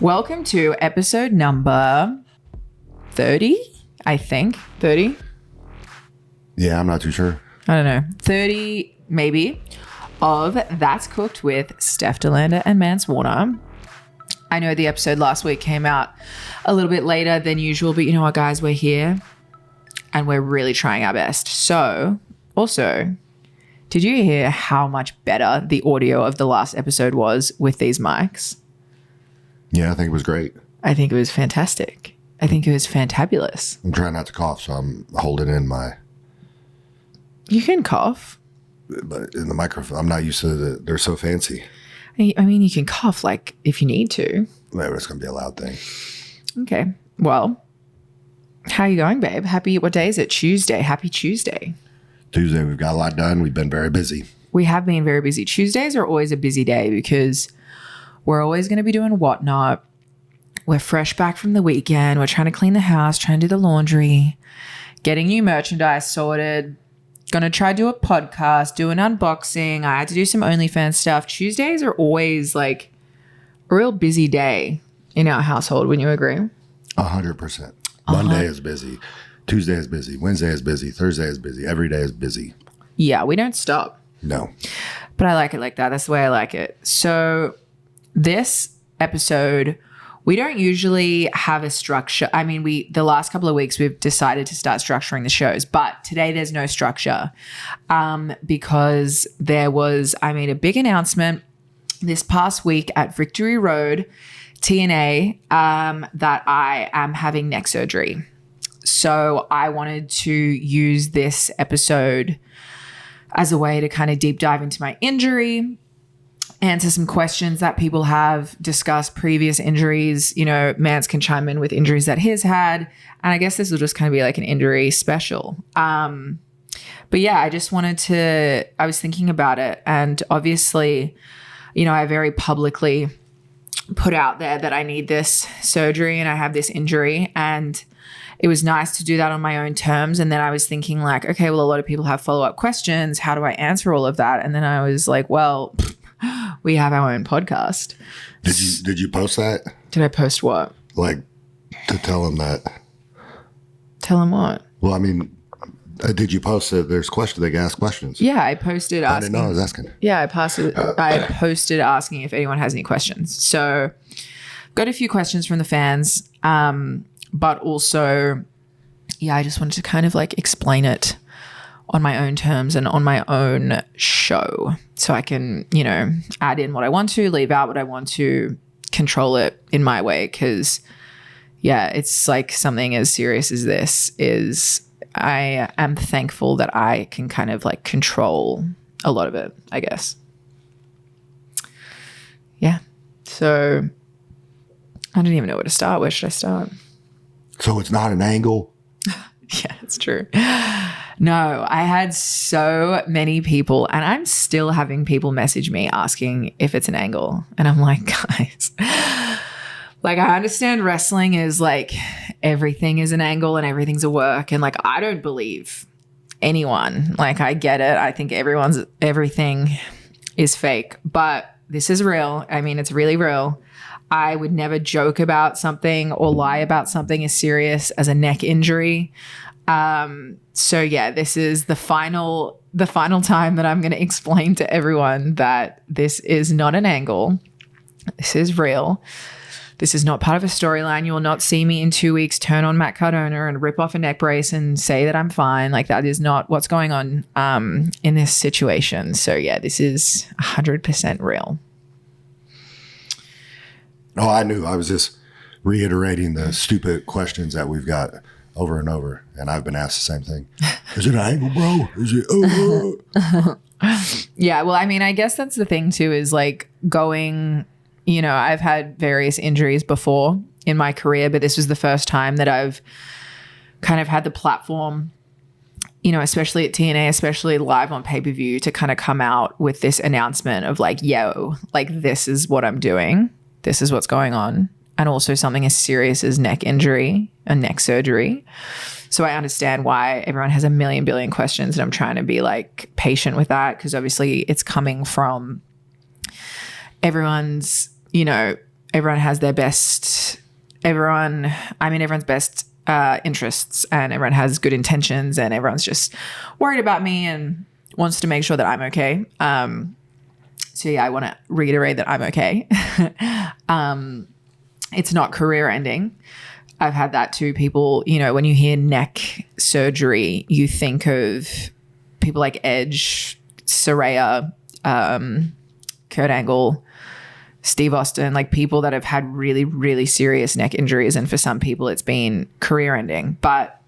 Welcome to episode number 30, I think. 30? Yeah, I'm not too sure. I don't know. 30 maybe of That's Cooked with Steph DeLanda and Mance Warner. I know the episode last week came out a little bit later than usual, but you know what, guys? We're here and we're really trying our best. So, also, did you hear how much better the audio of the last episode was with these mics? Yeah, I think it was great. I think it was fantastic. I think it was fantabulous. I'm trying not to cough, so I'm holding in my... You can cough. But in the microphone, I'm not used to they're so fancy. I mean, you can cough like if you need to. Maybe it's going to be a loud thing. Okay. Well, how are you going, babe? What day is it? Tuesday. Happy Tuesday. Tuesday, we've got a lot done. We've been very busy. We have been very busy. Tuesdays are always a busy day because we're always going to be doing whatnot. We're fresh back from the weekend. We're trying to clean the house, trying to do the laundry, getting new merchandise sorted. Going to try to do a podcast, do an unboxing. I had to do some OnlyFans stuff. Tuesdays are always like a real busy day in our household. Wouldn't you agree? 100%. Monday is busy. Tuesday is busy. Wednesday is busy. Thursday is busy. Every day is busy. Yeah, we don't stop. No. But I like it like that. That's the way I like it. So this episode, we don't usually have a structure. I mean, the last couple of weeks we've decided to start structuring the shows, but today there's no structure because I made a big announcement this past week at Victory Road, TNA, that I am having neck surgery. So I wanted to use this episode as a way to kind of deep dive into my injury, answer some questions that people have, discuss previous injuries. You know, Mance can chime in with injuries that he's had. And I guess this will just kind of be like an injury special. But yeah, I was thinking about it. And obviously, you know, I very publicly put out there that I need this surgery and I have this injury. And it was nice to do that on my own terms. And then I was thinking like, okay, well, a lot of people have follow-up questions. How do I answer all of that? And then I was like, well, we have our own podcast. Did you post that? Did I post what? Like to tell them that? Tell them what? Well, I mean, did you post that there's questions? They can ask questions. Yeah, I posted asking. I didn't know I was asking. Yeah, I posted asking if anyone has any questions. So got a few questions from the fans. But also, yeah, I just wanted to kind of like explain it on my own terms and on my own show so I can, you know, add in what I want to, leave out what I want to, control it in my way. Because, yeah, it's like something as serious as this is, I am thankful that I can kind of like control a lot of it, I guess. Yeah. So I don't even know where to start. Where should I start? So it's not an angle? Yeah, it's true. No, I had so many people, and I'm still having people message me asking if it's an angle. And I'm like, guys, like I understand wrestling is like everything is an angle and everything's a work. And like, I don't believe anyone. Like, I get it. I think everything is fake, but this is real. I mean, it's really real. I would never joke about something or lie about something as serious as a neck injury. So yeah, this is the final time that I'm going to explain to everyone that this is not an angle. This is real. This is not part of a storyline. You will not see me in 2 weeks turn on Matt Cardona and rip off a neck brace and say that I'm fine. Like that is not what's going on in this situation. So yeah, this is 100% real. Oh, I knew. I was just reiterating the stupid questions that we've got over and over. And I've been asked the same thing. Is it an angle, bro? Is it? Yeah, well, I mean, I guess that's the thing too is like going, you know, I've had various injuries before in my career, but this was the first time that I've kind of had the platform, you know, especially at TNA, especially live on pay-per-view, to kind of come out with this announcement of like, yo, like this is what I'm doing. This is what's going on. And also something as serious as neck injury and neck surgery. So I understand why everyone has a million billion questions, and I'm trying to be like patient with that because obviously it's coming from everyone's, you know, everyone has their best, everyone's best interests, and everyone has good intentions, and everyone's just worried about me and wants to make sure that I'm okay. So yeah, I want to reiterate that I'm okay. It's not career ending. I've had that too. People, when you hear neck surgery, you think of people like Edge, Saraya, Kurt Angle, Steve Austin, like people that have had really, really serious neck injuries. And for some people, it's been career ending. But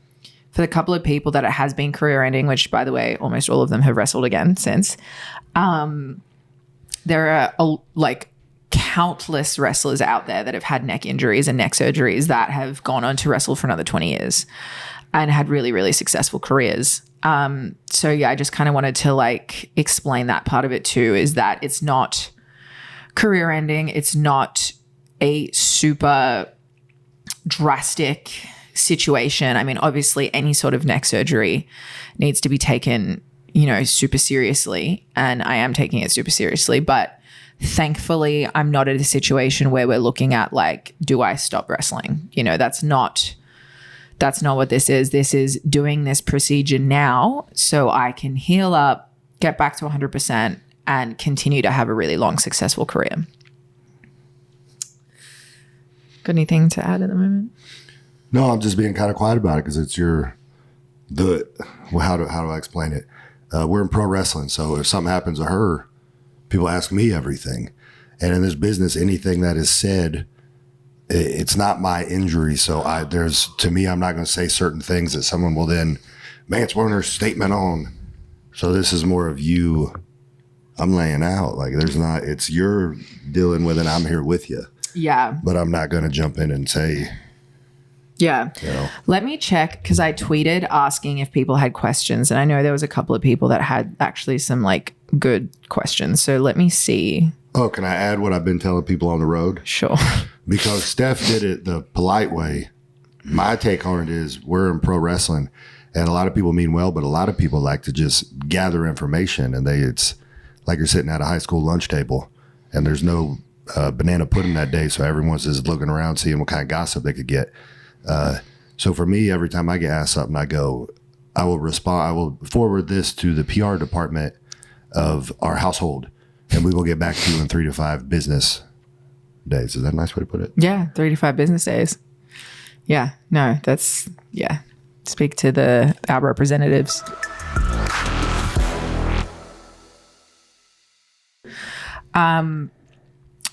for the couple of people that it has been career ending, which by the way, almost all of them have wrestled again since, there are countless wrestlers out there that have had neck injuries and neck surgeries that have gone on to wrestle for another 20 years and had really, really successful careers. So yeah, I just kind of wanted to explain that part of it too, is that it's not career ending. It's not a super drastic situation. I mean, obviously any sort of neck surgery needs to be taken, super seriously, and I am taking it super seriously, but thankfully I'm not at a situation where we're looking at do I stop wrestling? That's not what this is. This is doing this procedure now so I can heal up, get back to 100%, and continue to have a really long, successful career. Got anything to add at the moment? No, I'm just being kind of quiet about it because it's how do I explain it? We're in pro wrestling, so if something happens to her, people ask me everything. And in this business, anything that is said, it's not my injury. So to me, I'm not going to say certain things that someone will then Mance Warner's statement on. So this is more of you. I'm laying out it's you're dealing with it. I'm here with you. Yeah. But I'm not going to jump in and say, yeah. Let me check, because I tweeted asking if people had questions, and I know there was a couple of people that had actually some good questions. So let me see. Oh, can I add what I've been telling people on the road? Sure. Because Steph did it the polite way. My take on it is we're in pro wrestling, and a lot of people mean well, but a lot of people like to just gather information, and it's like you're sitting at a high school lunch table and there's no banana pudding that day. So everyone's just looking around, seeing what kind of gossip they could get. So for me, every time I get asked something, I will forward this to the PR department of our household, and we will get back to you in 3 to 5 business days. Is that a nice way to put it? Yeah. 3 to 5 business days. Yeah. No, speak to our representatives.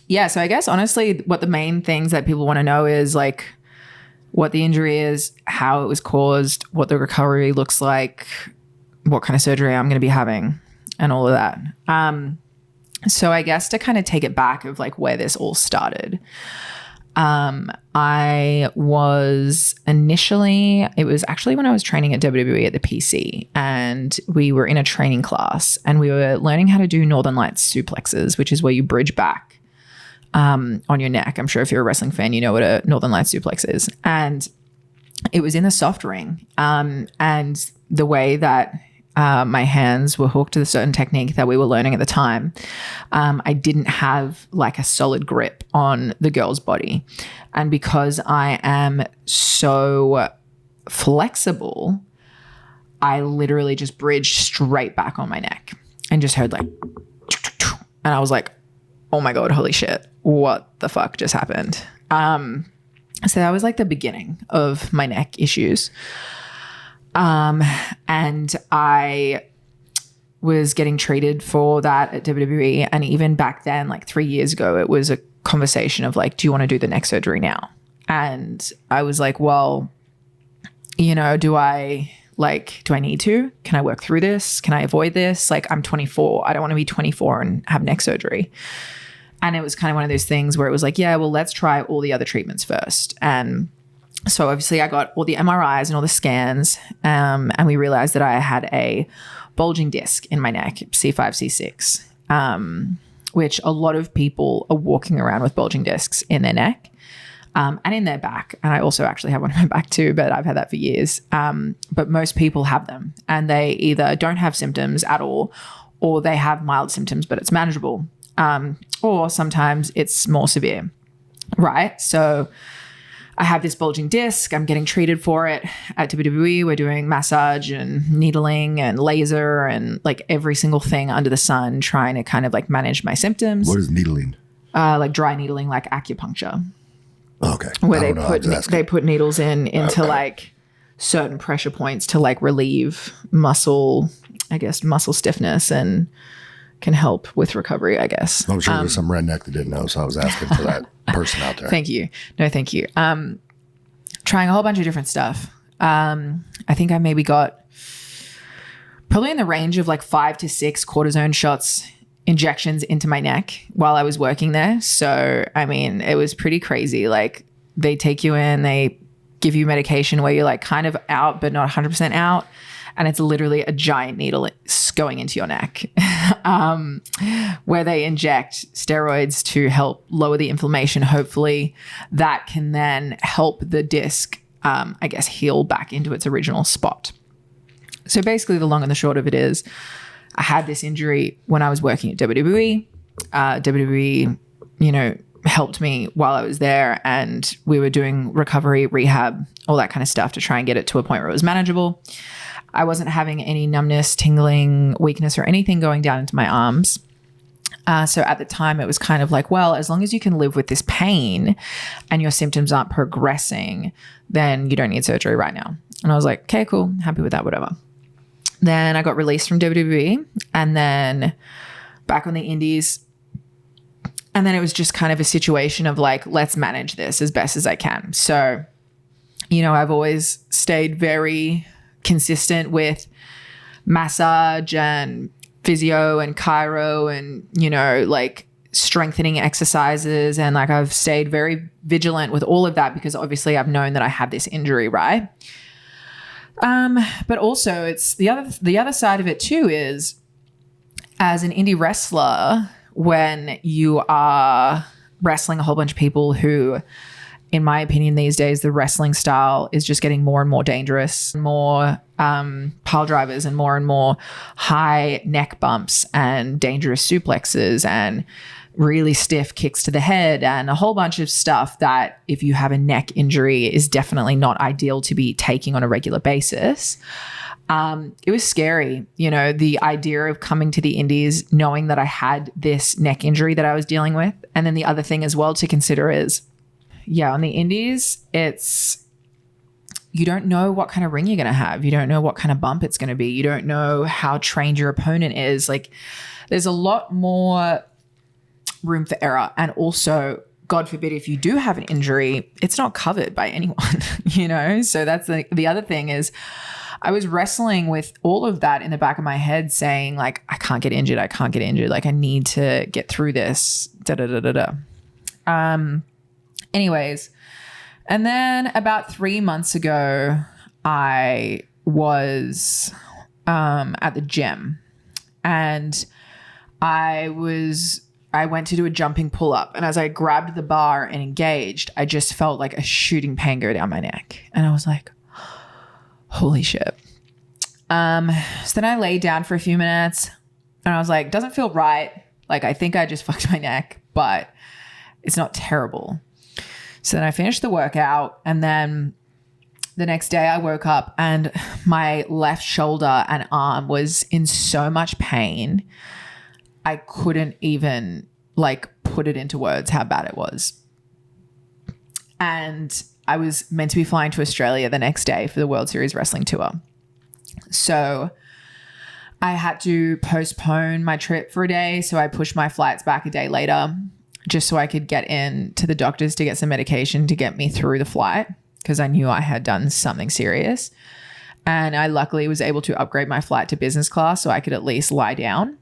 Yeah. So I guess honestly, what the main things that people want to know is what the injury is, how it was caused, what the recovery looks like, what kind of surgery I'm going to be having, and all of that. So I guess to kind of take it back of where this all started, I was it was actually when I was training at WWE at the PC, and we were in a training class and we were learning how to do Northern Lights suplexes, which is where you bridge back on your neck. I'm sure if you're a wrestling fan, you know what a Northern Lights suplex is. And it was in the soft ring. And the way that my hands were hooked to the certain technique that we were learning at the time, I didn't have a solid grip on the girl's body. And because I am so flexible, I literally just bridged straight back on my neck and just heard and I was like, oh my God, holy shit, what the fuck just happened? So that was the beginning of my neck issues. And I was getting treated for that at WWE. And even back then, 3 years ago, it was a conversation of do you want to do the neck surgery now? And I was well, do I need to? Can I work through this? Can I avoid this? I'm 24. I don't want to be 24 and have neck surgery. And it was kind of one of those things where it was yeah, well, let's try all the other treatments first. And so obviously I got all the MRIs and all the scans, and we realized that I had a bulging disc in my neck, C5, C6, which a lot of people are walking around with bulging discs in their neck. And in their back. And I also actually have one in my back too, but I've had that for years. But most people have them, and they either don't have symptoms at all, or they have mild symptoms, but it's manageable. Or sometimes it's more severe. right? So I have this bulging disc. I'm getting treated for it at WWE. We're doing massage and needling and laser and like every single thing under the sun, trying to kind of like manage my symptoms. What is needling? Like dry needling, like acupuncture. Okay. Where they put needles into like certain pressure points to like relieve muscle stiffness and can help with recovery, I guess. I'm sure there's some redneck that didn't know, so I was asking for that person out there. Thank you. No, thank you. Trying a whole bunch of different stuff. I think I maybe got probably in the range of like 5 to 6 cortisone shots, injections into my neck while I was working there. So, I mean, it was pretty crazy. Like they take you in, they give you medication where you're like kind of out, but not 100% out. And it's literally a giant needle going into your neck where they inject steroids to help lower the inflammation. Hopefully that can then help the disc, I guess, heal back into its original spot. So basically the long and the short of it is I had this injury when I was working at WWE. WWE, helped me while I was there, and we were doing recovery, rehab, all that kind of stuff to try and get it to a point where it was manageable. I wasn't having any numbness, tingling, weakness, or anything going down into my arms. So at the time, it was kind of like, well, as long as you can live with this pain and your symptoms aren't progressing, then you don't need surgery right now. And I was like, okay, cool. Happy with that, whatever. Then I got released from WWE and then back on the indies. And then it was just kind of a situation of like, let's manage this as best as I can. So, I've always stayed very consistent with massage and physio and chiro and, like strengthening exercises. And like I've stayed very vigilant with all of that because obviously I've known that I have this injury, right? But also it's the other side of it too is as an indie wrestler, when you are wrestling a whole bunch of people who, in my opinion, these days, the wrestling style is just getting more and more dangerous, more pile drivers and more high neck bumps and dangerous suplexes and really stiff kicks to the head and a whole bunch of stuff that if you have a neck injury is definitely not ideal to be taking on a regular basis. It was scary, the idea of coming to the indies, knowing that I had this neck injury that I was dealing with. And then the other thing as well to consider is, on the indies, you don't know what kind of ring you're going to have. You don't know what kind of bump it's going to be. You don't know how trained your opponent is. Like there's a lot more room for error. And also, God forbid, if you do have an injury, it's not covered by anyone, So that's the other thing is I was wrestling with all of that in the back of my head saying like, I can't get injured. Like I need to get through this. Anyways, and then about 3 months ago, I was at the gym and I went to do a jumping pull-up, and as I grabbed the bar and engaged, I just felt like a shooting pain go down my neck. And I was like, holy shit. So then I laid down for a few minutes and I was like, doesn't feel right. Like, I think I just fucked my neck, but it's not terrible. So then I finished the workout, and then the next day I woke up and my left shoulder and arm was in so much pain. I couldn't even like put it into words how bad it was. And I was meant to be flying to Australia the next day for the World Series Wrestling Tour. So I had to postpone my trip for a day. So I pushed my flights back a day later just so I could get in to the doctors to get some medication to get me through the flight because I knew I had done something serious. And I luckily was able to upgrade my flight to business class so I could at least lie down.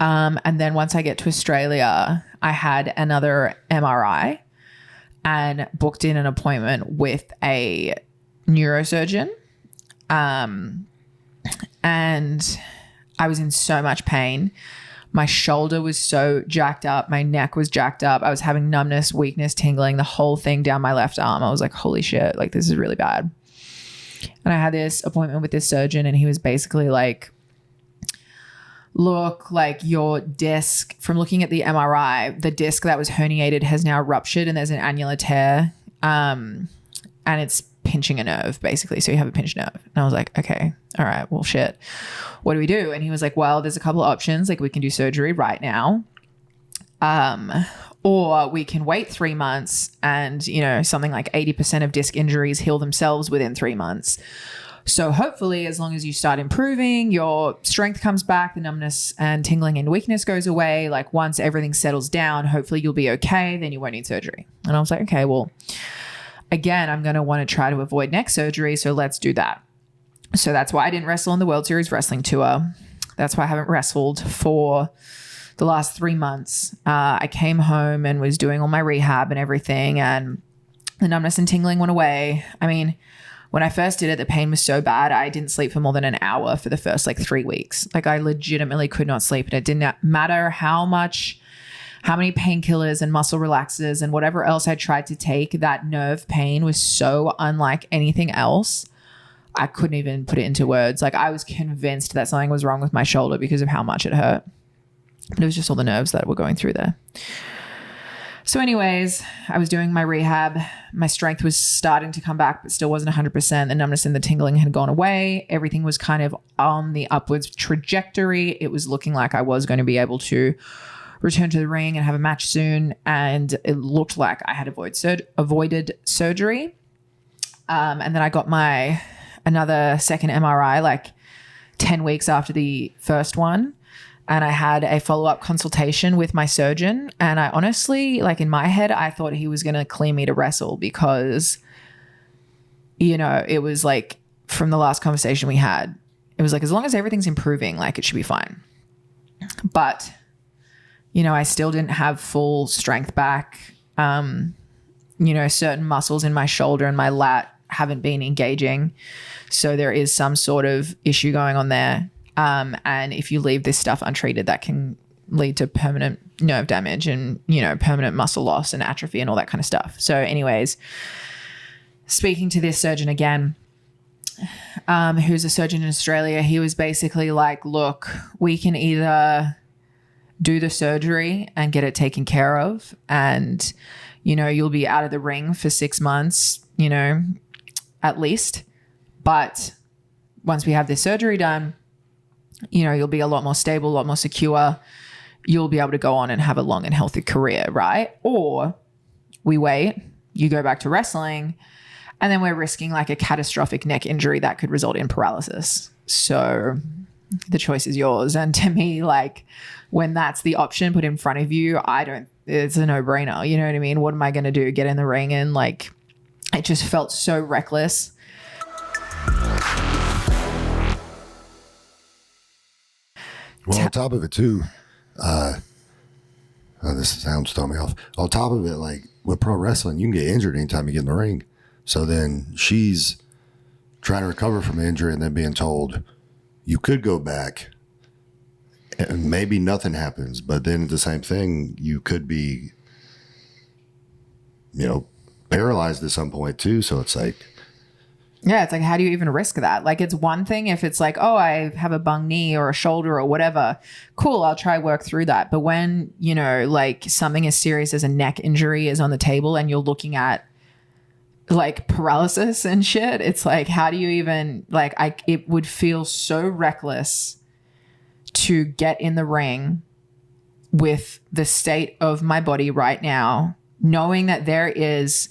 And then once I get to Australia, I had another MRI and booked in an appointment with a neurosurgeon. And I was in so much pain. My shoulder was so jacked up. My neck was jacked up. I was having numbness, weakness, tingling, the whole thing down my left arm. I was like, holy shit, like this is really bad. And I had this appointment with this surgeon and he was basically like, look, like your disc, from looking at the MRI, the disc that was herniated has now ruptured and there's an annular tear. And it's pinching a nerve basically. So you have a pinched nerve. And I was like, okay, all right, well, shit. What do we do? And he was like, well, there's a couple of options. Like we can do surgery right now. Or we can wait 3 months and, you know, something like 80% of disc injuries heal themselves within 3 months. So hopefully, as long as you start improving, your strength comes back, the numbness and tingling and weakness goes away. Like once everything settles down, hopefully you'll be okay. Then you won't need surgery. And I was like, okay, well, again, I'm going to want to try to avoid neck surgery. So let's do that. So that's why I didn't wrestle on the World Series Wrestling Tour. That's why I haven't wrestled for the last 3 months. I came home and was doing all my rehab and everything, and the numbness and tingling went away. I mean, when I first did it, the pain was so bad, I didn't sleep for more than an hour for the first like 3 weeks. Like I legitimately could not sleep. And it didn't matter how many painkillers and muscle relaxers and whatever else I tried to take, that nerve pain was so unlike anything else. I couldn't even put it into words. Like I was convinced that something was wrong with my shoulder because of how much it hurt. But it was just all the nerves that were going through there. So anyways, I was doing my rehab. My strength was starting to come back, but still wasn't 100%. The numbness and the tingling had gone away. Everything was kind of on the upwards trajectory. It was looking like I was going to be able to return to the ring and have a match soon. And it looked like I had avoided surgery. And then I got another second MRI like 10 weeks after the first one. And I had a follow-up consultation with my surgeon. And I honestly, like in my head, I thought he was going to clear me to wrestle because, you know, it was like from the last conversation we had, it was like, as long as everything's improving, like it should be fine. But, you know, I still didn't have full strength back. You know, certain muscles in my shoulder and my lat haven't been engaging. So there is some sort of issue going on there. And if you leave this stuff untreated, that can lead to permanent nerve damage and, you know, permanent muscle loss and atrophy and all that kind of stuff. So anyways, speaking to this surgeon again, who's a surgeon in Australia, he was basically like, look, we can either do the surgery and get it taken care of and, you know, you'll be out of the ring for 6 months, you know, at least. But once we have this surgery done, you know, you'll be a lot more stable, a lot more secure. You'll be able to go on and have a long and healthy career, right? Or we wait, you go back to wrestling, and then we're risking like a catastrophic neck injury that could result in paralysis. So the choice is yours. And to me, like when that's the option put in front of you, it's a no-brainer. You know what I mean? What am I going to do? Get in the ring? And like, it just felt so reckless. Well, on top of it too, this sounds throwing me off. On top of it, like with pro wrestling, you can get injured anytime you get in the ring. So then she's trying to recover from an injury and then being told you could go back and maybe nothing happens. But then the same thing, you could be, you know, paralyzed at some point too. So it's like, yeah, it's like, how do you even risk that? Like, it's one thing if it's like, oh, I have a bung knee or a shoulder or whatever. Cool, I'll try work through that. But when, you know, like something as serious as a neck injury is on the table and you're looking at like paralysis and shit, it's like, how do you even, like, it would feel so reckless to get in the ring with the state of my body right now, knowing that there is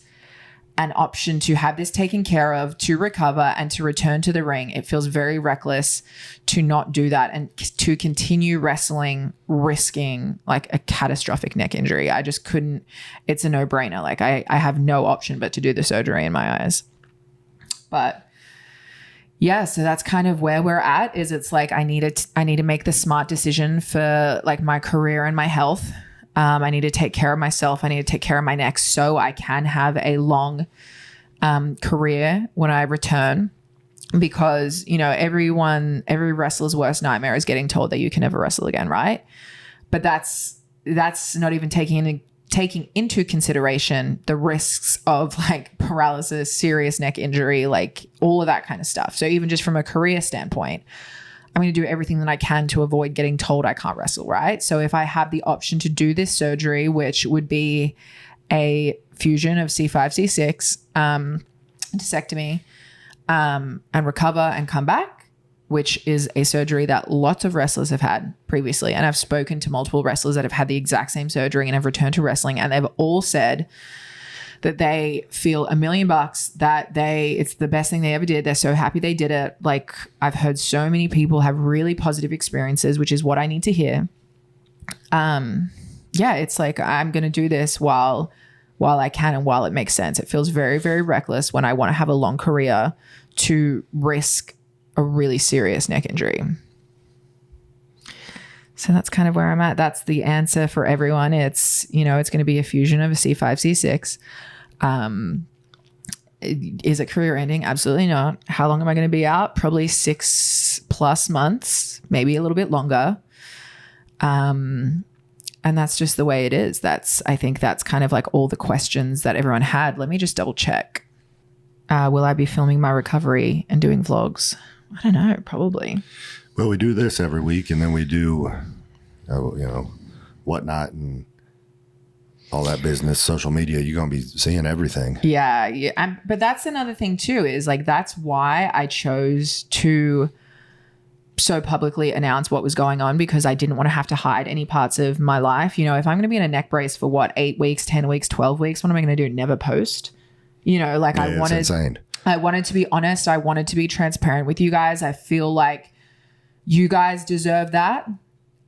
an option to have this taken care of, to recover and to return to the ring. It feels very reckless to not do that and to continue wrestling, risking like a catastrophic neck injury. I just couldn't, it's a no-brainer. Like I have no option but to do the surgery in my eyes. But yeah, so that's kind of where we're at, is it's like, I need to make the smart decision for like my career and my health. I need to take care of myself. I need to take care of my neck so I can have a long career when I return, because, you know, every wrestler's worst nightmare is getting told that you can never wrestle again, right? But that's not even taking into consideration the risks of like paralysis, serious neck injury, like all of that kind of stuff. So even just from a career standpoint, I'm going to do everything that I can to avoid getting told I can't wrestle, right? So if I have the option to do this surgery, which would be a fusion of C5, C6, discectomy, and recover and come back, which is a surgery that lots of wrestlers have had previously. And I've spoken to multiple wrestlers that have had the exact same surgery and have returned to wrestling, and they've all said that they feel $1 million, that it's the best thing they ever did. They're so happy they did it. Like, I've heard so many people have really positive experiences, which is what I need to hear. Yeah, it's like, I'm going to do this while I can and while it makes sense. It feels very, very reckless when I want to have a long career to risk a really serious neck injury. So that's kind of where I'm at. That's the answer for everyone. It's, it's going to be a fusion of a C5, C6. Is it career ending? Absolutely not. How long am I going to be out? Probably 6+ months, maybe a little bit longer. And that's just the way it is. I think that's kind of like all the questions that everyone had. Let me just double check. Will I be filming my recovery and doing vlogs? I don't know, probably. Well, we do this every week, and then we do, whatnot and all that business, social media. You're going to be seeing everything. Yeah. But that's another thing too, is like, that's why I chose to so publicly announce what was going on, because I didn't want to have to hide any parts of my life. If I'm going to be in a neck brace for 8 weeks, 10 weeks, 12 weeks, what am I going to do? Never post? I wanted, it's insane. I wanted to be honest. I wanted to be transparent with you guys. I feel like you guys deserve that,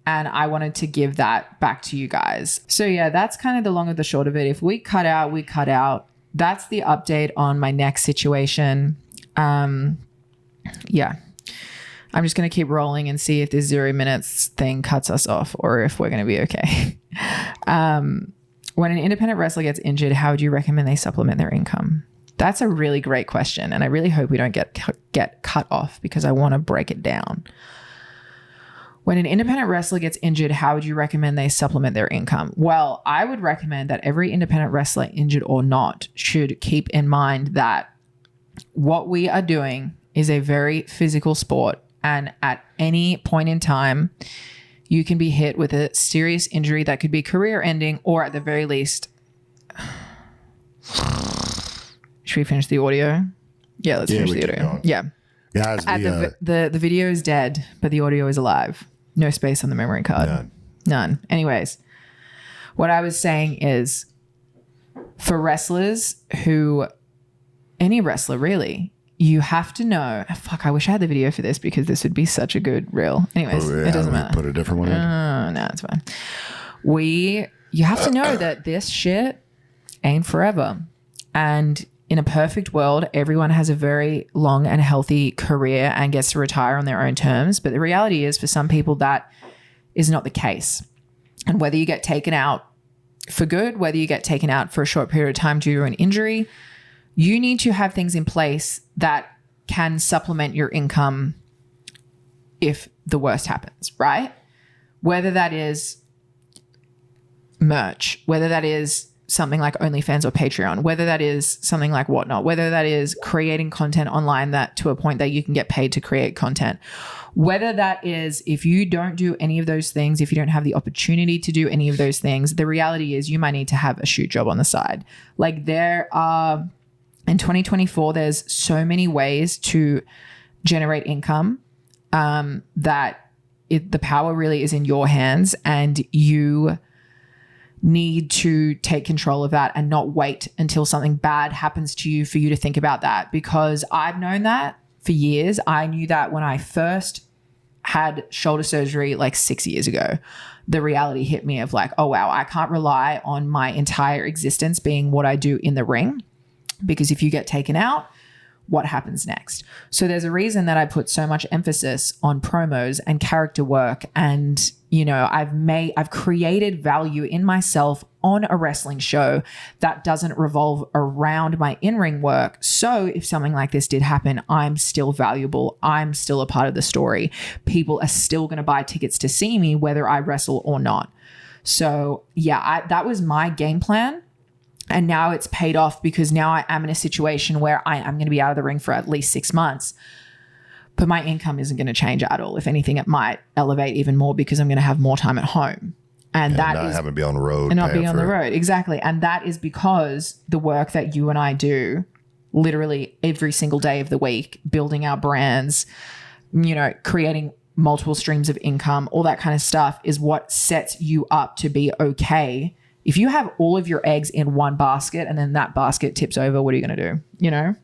and I wanted to give that back to you guys. So yeah, that's kind of the long of the short of it. If we cut out, we cut out. That's the update on my neck situation. Yeah. I'm just going to keep rolling and see if this 0 minutes thing cuts us off or if we're going to be okay. When an independent wrestler gets injured, how would you recommend they supplement their income? That's a really great question, and I really hope we don't get cut off, because I want to break it down. When an independent wrestler gets injured, how would you recommend they supplement their income? Well, I would recommend that every independent wrestler, injured or not, should keep in mind that what we are doing is a very physical sport, and at any point in time, you can be hit with a serious injury that could be career ending, or at the very least, should we finish the audio? Yeah, let's finish the audio. Yeah. Guys, the video is dead, but the audio is alive. No space on the memory card. None. Anyways, what I was saying is, for wrestlers any wrestler really, you have to know. Fuck, I wish I had the video for this, because this would be such a good reel. Anyways, it doesn't matter. Put a different one in. No, it's fine. You have to know that this shit ain't forever. And in a perfect world, everyone has a very long and healthy career and gets to retire on their own terms. But the reality is, for some people, that is not the case. And whether you get taken out for good, whether you get taken out for a short period of time due to an injury, you need to have things in place that can supplement your income if the worst happens, right? Whether that is merch, whether that is something like OnlyFans or Patreon, whether that is something like Whatnot, whether that is creating content online that to a point that you can get paid to create content, whether that is, if you don't do any of those things, if you don't have the opportunity to do any of those things, the reality is you might need to have a shoot job on the side. Like, there are, in 2024, there's so many ways to generate income that the power really is in your hands, and you need to take control of that and not wait until something bad happens to you for you to think about that. Because I've known that for years. I knew that when I first had shoulder surgery like 6 years ago. The reality hit me of like, oh wow, I can't rely on my entire existence being what I do in the ring, because if you get taken out, what happens next? So there's a reason that I put so much emphasis on promos and character work, and I've created value in myself on a wrestling show that doesn't revolve around my in-ring work. So if something like this did happen, I'm still valuable. I'm still a part of the story. People are still going to buy tickets to see me whether I wrestle or not. So yeah, that was my game plan. And now it's paid off, because now I am in a situation where I am going to be out of the ring for at least 6 months. but my income isn't going to change at all. If anything, it might elevate even more because I'm going to have more time at home. And that not is having to be on the road. and not be on the road. Exactly. And that is because the work that you and I do literally every single day of the week, building our brands, you know, creating multiple streams of income, all that kind of stuff is what sets you up to be okay. If you have all of your eggs in one basket and then that basket tips over, what are you going to do? You know?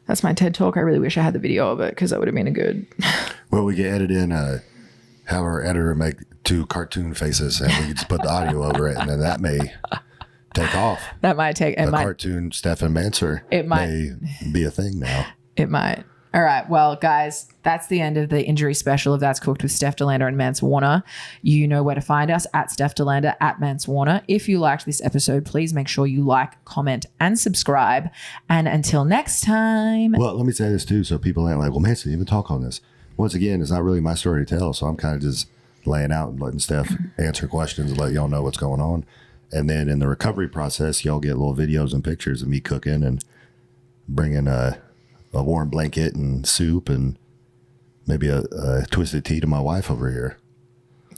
That's my TED Talk. I really wish I had the video of it because that would have been a good... Well, we can edit in, have our editor make 2 cartoon faces and we can just put the audio over it and then that may take off. That might take... Cartoon Steph and Manser may be a thing now. It might. All right. Well, guys, that's the end of the injury special of That's Cooked with Steph DeLander and Mance Warner. You know where to find us, at Steph DeLander, at Mance Warner. If you liked this episode, please make sure you like, comment, and subscribe. And until next time. Well, let me say this too, so people ain't like, well, Mance didn't even talk on this. Once again, it's not really my story to tell, so I'm kind of just laying out and letting Steph answer questions and let y'all know what's going on. And then in the recovery process, y'all get little videos and pictures of me cooking and bringing a warm blanket and soup and maybe a twisted tea to my wife over here.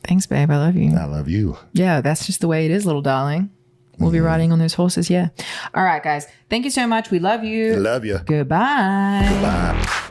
Thanks, babe. I love you. I love you. Yeah, that's just the way it is, little darling. We'll be riding on those horses. Yeah. All right, guys. Thank you so much. We love you. Love you. Goodbye. Goodbye.